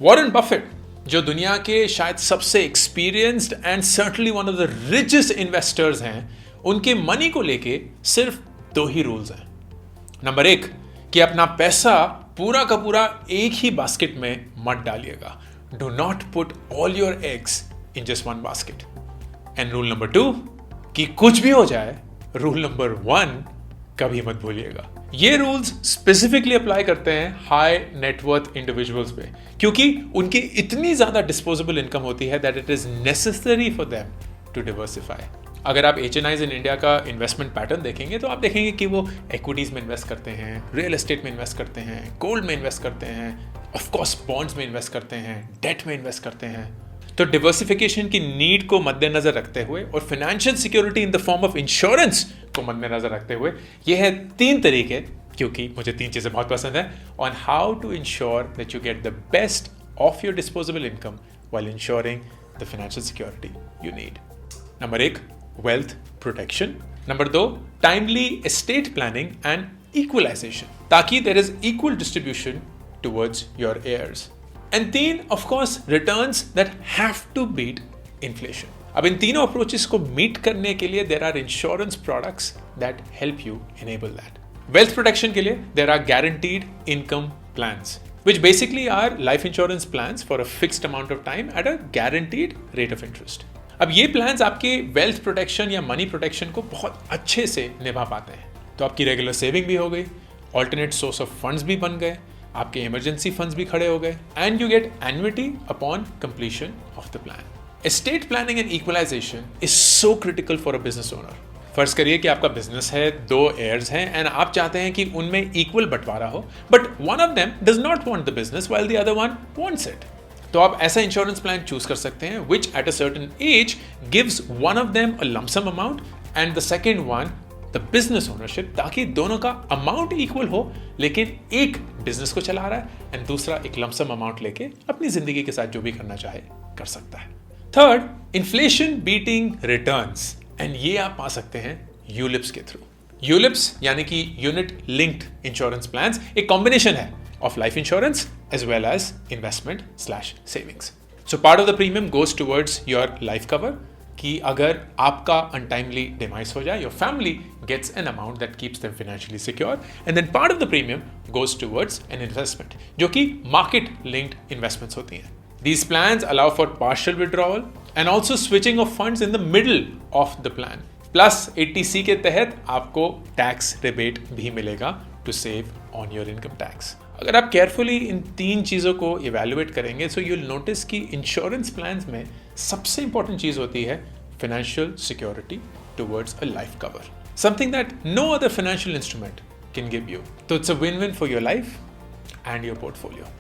Warren Buffett, जो दुनिया के शायद सबसे experienced and certainly one of the richest investors हैं, उनके मनी को लेके सिर्फ 2 ही रूल्स हैं। नंबर 1 कि अपना पैसा पूरा का पूरा एक ही बास्केट में मत डालिएगा। Do not put all your eggs in just one basket. And rule number 2 कि कुछ भी हो जाए, रूल नंबर 1 कभी मत भूलिएगा। ये रूल्स स्पेसिफिकली अप्लाई करते हैं हाई नेटवर्थ इंडिविजुअल्स पे, क्योंकि उनकी इतनी ज्यादा डिस्पोजेबल इनकम होती है that it is necessary for them to diversify. अगर आप HNIs इन इंडिया का इन्वेस्टमेंट पैटर्न देखेंगे तो आप देखेंगे कि वो इक्विटीज में इन्वेस्ट करते हैं, रियल एस्टेट में इन्वेस्ट करते हैं, गोल्ड में इन्वेस्ट करते हैं, ऑफ कोर्स बॉन्ड्स में इन्वेस्ट करते हैं, डेट में इन्वेस्ट करते हैं। तो डिवर्सिफिकेशन की नीड को मद्देनजर रखते हुए और financial security in the form of insurance को मद्देनजर रखते हुए ये है 3 तरीके, क्योंकि मुझे 3 चीजें बहुत पसंद है, on how to ensure that you get the best of your disposable income while ensuring the financial security you need. Number 1 wealth protection, number 2 timely estate planning and equalization, ताकि there is equal distribution towards your heirs, and 3 of course returns that have to beat inflation. अब इन तीनों approaches को meet करने के लिए there are insurance products that help you enable that. Wealth protection के लिए there are guaranteed income plans which basically are life insurance plans for a fixed amount of time at a guaranteed rate of interest. अब ये plans आपके wealth protection या money protection को बहुत अच्छे से निभा पाते हैं। तो आपकी रेगुलर सेविंग भी हो गई, ऑल्टरनेट सोर्स ऑफ फंड्स भी बन गए, आपके इमरजेंसी फंड्स भी खड़े हो गए, and you get annuity upon completion of the plan. Estate planning and equalization is so critical for a business owner. फर्ज करिए कि आपका बिजनेस है, 2 heirs हैं एंड आप चाहते हैं कि उनमें इक्वल बंटवारा हो, but one of them does not want the business while the other one wants it. तो आप ऐसा इंश्योरेंस प्लान चूज कर सकते हैं which at a certain age gives one of them a lump sum amount and the second one the business ownership, ताकि दोनों का amount equal हो, लेकिन एक बिजनेस को चला रहा है एंड दूसरा एक लमसम अमाउंट लेके अपनी जिंदगी के साथ जो भी करना चाहे कर सकता है। Third, inflation beating returns, and ये आप पा सकते हैं यूलिप्स के थ्रू। यूलिप्स यानी कि यूनिट लिंक्ड इंश्योरेंस प्लान्स एक कॉम्बिनेशन है of life insurance as well as investment slash savings. So part of the premium goes towards your life cover, कि अगर आपका अनटाइमली डिमाइस हो जाए, your family gets an amount that keeps them financially secure, and then part of the premium goes towards an investment, जो कि market linked investments होती हैं। These plans allow for partial withdrawal and also switching of funds in the middle of the plan. Plus 80C के तहत आपको tax rebate भी मिलेगा to save on your income tax. अगर आप केयरफुली इन 3 चीज़ों को इवेल्युएट करेंगे so you'll notice कि इंश्योरेंस प्लान्स में सबसे इंपॉर्टेंट चीज़ होती है financial security towards a life cover. Something that no other financial instrument can give you. So it's a win-win for your life and your portfolio.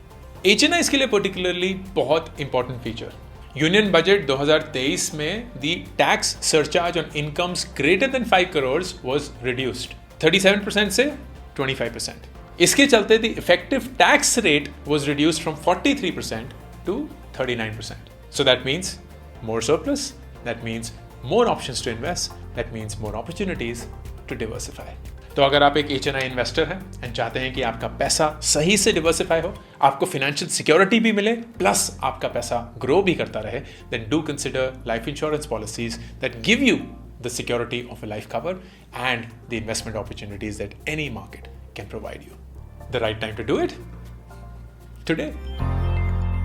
HNIs के लिए particularly बहुत important feature, union budget 2023 में the tax surcharge on incomes greater than 5 crores was reduced 37% से 25%। इसके चलते the effective tax rate was reduced from 43% to 39%। So that means more surplus, that means more options to invest, that means more opportunities to diversify. तो अगर आप एक HNI investor हैं and चाहते हैं कि आपका पैसा सही से डिवर्सिफाई हो, आपको फाइनेंशियल सिक्योरिटी भी मिले, प्लस आपका पैसा ग्रो भी करता रहे, then do consider life insurance policies that give you the security of a life cover and the investment opportunities that any market can provide you. The right time to do it today.